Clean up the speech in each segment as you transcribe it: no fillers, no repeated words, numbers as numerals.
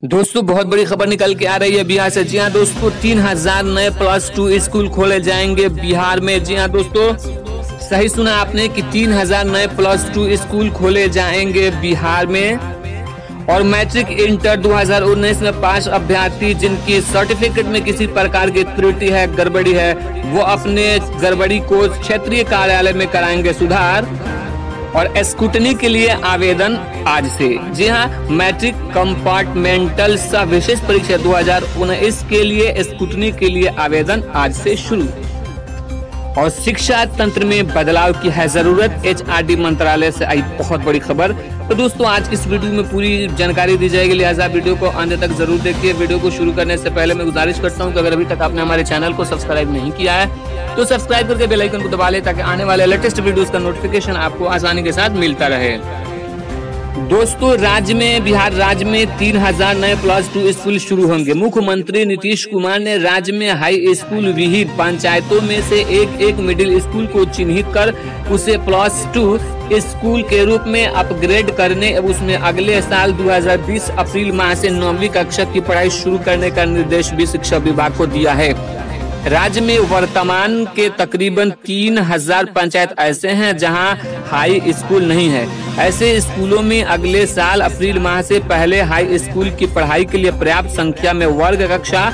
दोस्तों बहुत बड़ी खबर निकल के आ रही है बिहार से। जी हाँ दोस्तों, 3000 नए +2 स्कूल खोले जाएंगे बिहार में। जी हाँ दोस्तों, सही सुना आपने कि 3000 नए +2 स्कूल खोले जाएंगे बिहार में। और मैट्रिक इंटर 2019 में पास अभ्यर्थी जिनकी सर्टिफिकेट में किसी प्रकार की त्रुटि है, गड़बड़ी है, वो अपने गड़बड़ी को क्षेत्रीय कार्यालय में कराएंगे सुधार। और स्कूटनी के लिए आवेदन आज से। जी हाँ, मैट्रिक कंपार्टमेंटल सह विशेष परीक्षा 2019 के लिए स्कूटनी के लिए आवेदन आज से शुरू। और शिक्षा तंत्र में बदलाव की है जरूरत, HRD मंत्रालय से आई बहुत बड़ी खबर। तो दोस्तों आज इस वीडियो में पूरी जानकारी दी जाएगी, लिहाजा वीडियो को अंत तक जरूर देखिए। वीडियो को शुरू करने से पहले मैं गुजारिश करता हूं कि अगर अभी तक आपने हमारे चैनल को सब्सक्राइब नहीं किया है तो सब्सक्राइब करके बेल आइकन को दबा ले, ताकि आने वाले लेटेस्ट वीडियोस का नोटिफिकेशन आपको आसानी के साथ मिलता रहे। दोस्तों बिहार राज्य में 3000 नए +2 स्कूल शुरू होंगे। मुख्यमंत्री नीतीश कुमार ने राज्य में हाई स्कूल विहीन पंचायतों में से एक मिडिल स्कूल को चिन्हित कर उसे +2 स्कूल के रूप में अपग्रेड करने, उसमें अगले साल 2020 अप्रैल माह से 9वीं कक्षा की पढ़ाई शुरू करने का निर्देश भी शिक्षा विभाग को दिया है। राज्य में वर्तमान के तकरीबन 3000 पंचायत ऐसे हैं जहां हाई स्कूल नहीं है। ऐसे स्कूलों में अगले साल अप्रैल माह से पहले हाई स्कूल की पढ़ाई के लिए पर्याप्त संख्या में वर्ग कक्षा,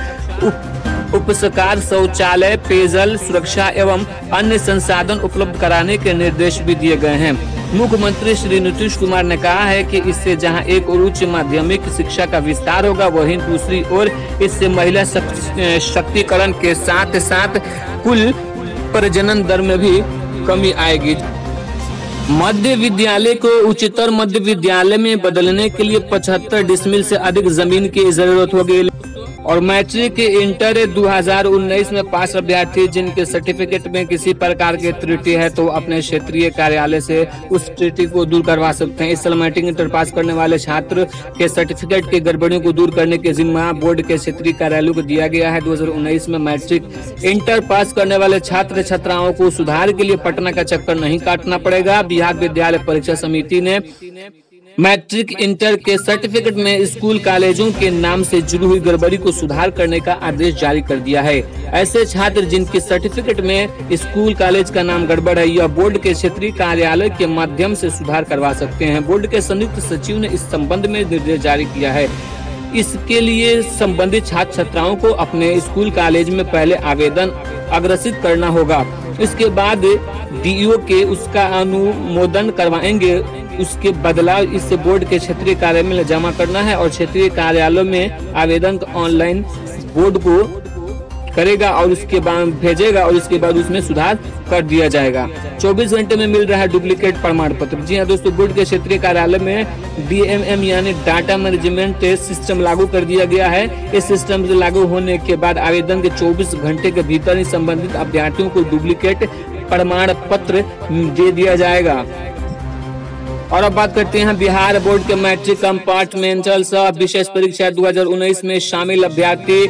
उपस्कार, शौचालय, पेयजल सुरक्षा एवं अन्य संसाधन उपलब्ध कराने के निर्देश भी दिए गए हैं। मुख्यमंत्री श्री नीतीश कुमार ने कहा है कि इससे जहां एक और उच्च माध्यमिक शिक्षा का विस्तार होगा, वहीं दूसरी ओर इससे महिला शक्तिकरण के साथ साथ कुल प्रजनन दर में भी कमी आएगी। मध्य विद्यालय को उच्चतर मध्य विद्यालय में बदलने के लिए 75 डिसमिल से अधिक जमीन की जरूरत होगी। और मैट्रिक इंटर 2019 में पास अभ्यर्थी जिनके सर्टिफिकेट में किसी प्रकार की त्रुटि है तो अपने क्षेत्रीय कार्यालय से उस त्रुटि को दूर करवा सकते हैं। इस साल मैट्रिक इंटर पास करने वाले छात्र के सर्टिफिकेट की गड़बड़ियों को दूर करने के जिम्मा बोर्ड के क्षेत्रीय कार्यालयों को दिया गया है। 2019 में मैट्रिक इंटर पास करने वाले छात्र छात्राओं को सुधार के लिए पटना का चक्कर नहीं काटना पड़ेगा। बिहार विद्यालय परीक्षा समिति ने मैट्रिक इंटर के सर्टिफिकेट में स्कूल कॉलेजों के नाम से जुड़ी हुई गड़बड़ी को सुधार करने का आदेश जारी कर दिया है। ऐसे छात्र जिनके सर्टिफिकेट में स्कूल कॉलेज का नाम गड़बड़ है, यह बोर्ड के क्षेत्रीय कार्यालय के माध्यम से सुधार करवा सकते हैं। बोर्ड के संयुक्त सचिव ने इस संबंध में निर्देश जारी किया है। इसके लिए संबंधित छात्र छात्राओं को अपने स्कूल कॉलेज में पहले आवेदन अग्रसित करना होगा। इसके बाद DO के उसका अनुमोदन करवाएंगे। उसके बदलाव इस बोर्ड के क्षेत्रीय कार्यालय में जमा करना है और क्षेत्रीय कार्यालय में आवेदन ऑनलाइन बोर्ड को करेगा और उसके बाद भेजेगा और इसके बाद उसमें सुधार कर दिया जाएगा। 24 घंटे में मिल रहा है डुप्लीकेट प्रमाण पत्र। जी हाँ दोस्तों, बोर्ड के क्षेत्रीय कार्यालय में DMM यानी डाटा मैनेजमेंट सिस्टम लागू कर दिया गया है। इस सिस्टम से लागू होने के बाद आवेदन के 24 घंटे के भीतर ही संबंधित अभ्यर्थियों को डुप्लीकेट प्रमाण पत्र दे दिया जाएगा। और अब बात करते हैं बिहार बोर्ड के मैट्रिक कंपार्टमेंटल सह विशेष परीक्षा 2019 में शामिल अभ्यर्थी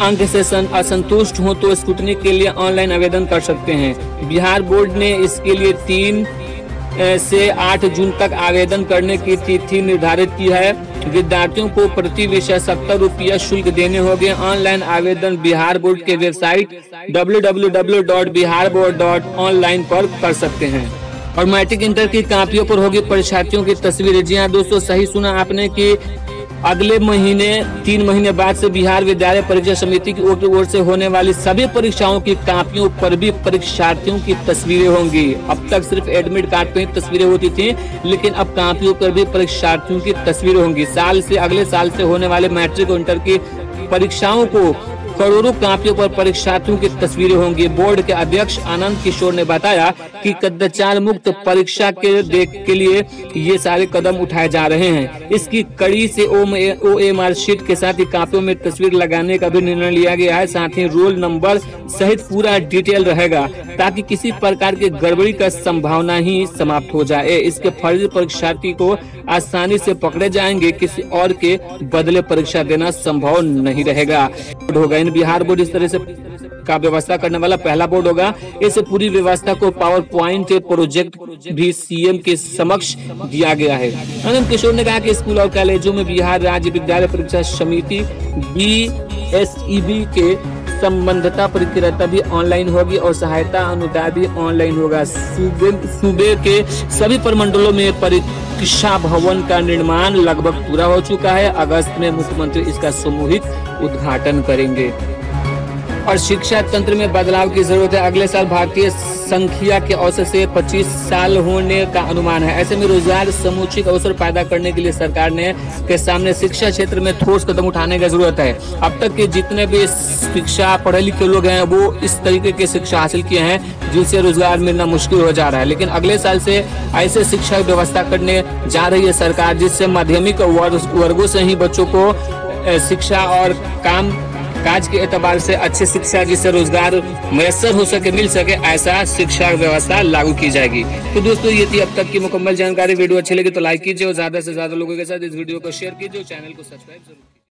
अंक से असंतुष्ट हो तो स्कूटनी के लिए ऑनलाइन आवेदन कर सकते हैं। बिहार बोर्ड ने इसके लिए 3 से 8 जून तक आवेदन करने की तिथि निर्धारित की है। विद्यार्थियों को प्रति विषय 70 रुपया शुल्क देने होंगे। ऑनलाइन आवेदन बिहार बोर्ड के वेबसाइट www.biharboard.online पर कर सकते हैं। और मैट्रिक इंटर की कापियों पर होगी परीक्षार्थियों की तस्वीरें। जी हाँ दोस्तों, सही सुना आपने कि अगले महीने 3 महीने बाद से बिहार विद्यालय परीक्षा समिति की ओर से होने वाली सभी परीक्षाओं की कापियों पर भी परीक्षार्थियों की तस्वीरें होंगी। अब तक सिर्फ एडमिट कार्ड पे ही तस्वीरें होती थी, लेकिन अब कापियों पर भी परीक्षार्थियों की तस्वीरें होंगी। अगले साल से होने वाले मैट्रिक इंटर की परीक्षाओं को करोड़ों कापियों पर परीक्षार्थियों की तस्वीरें होंगी। बोर्ड के अध्यक्ष आनंद किशोर ने बताया कि कदाचार मुक्त परीक्षा के लिए ये सारे कदम उठाए जा रहे हैं। इसकी कड़ी से OMR शीट के साथ ही कापियों में तस्वीर लगाने का भी निर्णय लिया गया है। साथ ही रोल नंबर सहित पूरा डिटेल रहेगा ताकि किसी प्रकार की गड़बड़ी का संभावना ही समाप्त हो जाए। इसके फर्जी परीक्षार्थी को आसानी से पकड़े जाएंगे, किसी और के बदले परीक्षा देना संभव नहीं रहेगा। बिहार बोर्ड इस तरह से का व्यवस्था करने वाला पहला बोर्ड होगा। इस पूरी व्यवस्था को पावर पॉइंट प्रोजेक्ट भी सीएम के समक्ष दिया गया है। आनंद किशोर ने कहा कि स्कूल और कॉलेजों में बिहार राज्य विद्यालय परीक्षा समिति BSEB के संबंधता प्रक्रिया भी ऑनलाइन होगी और सहायता अनुदान भी ऑनलाइन होगा। सूबे के सभी प्रमंडलों में परीक्षा भवन का निर्माण लगभग पूरा हो चुका है। अगस्त में मुख्यमंत्री इसका सामूहिक उद्घाटन करेंगे। और शिक्षा तंत्र में बदलाव की जरूरत है। अगले साल भारतीय संख्या के औसत से 25 साल होने का अनुमान है। ऐसे में रोजगार समुचित अवसर पैदा करने के लिए सरकार के सामने शिक्षा क्षेत्र में ठोस कदम उठाने की जरूरत है। अब तक के जितने भी शिक्षा पढ़े लिखे लोग हैं वो इस तरीके की शिक्षा हासिल किए हैं जिनसे रोजगार मिलना मुश्किल हो जा रहा है। लेकिन अगले साल से ऐसे शिक्षा व्यवस्था करने जा रही है सरकार जिससे माध्यमिक वर्गों से ही बच्चों को शिक्षा और काम काज के एतबार से अच्छी शिक्षा जिससे रोजगार मैसर हो सके, मिल सके, ऐसा शिक्षा व्यवस्था लागू की जाएगी। तो दोस्तों ये थी अब तक की मुकम्मल जानकारी। वीडियो अच्छी लगी तो लाइक कीजिए और ज्यादा से ज्यादा लोगों के साथ इस वीडियो को शेयर कीजिए और चैनल को सब्सक्राइब जरूर कीजिए।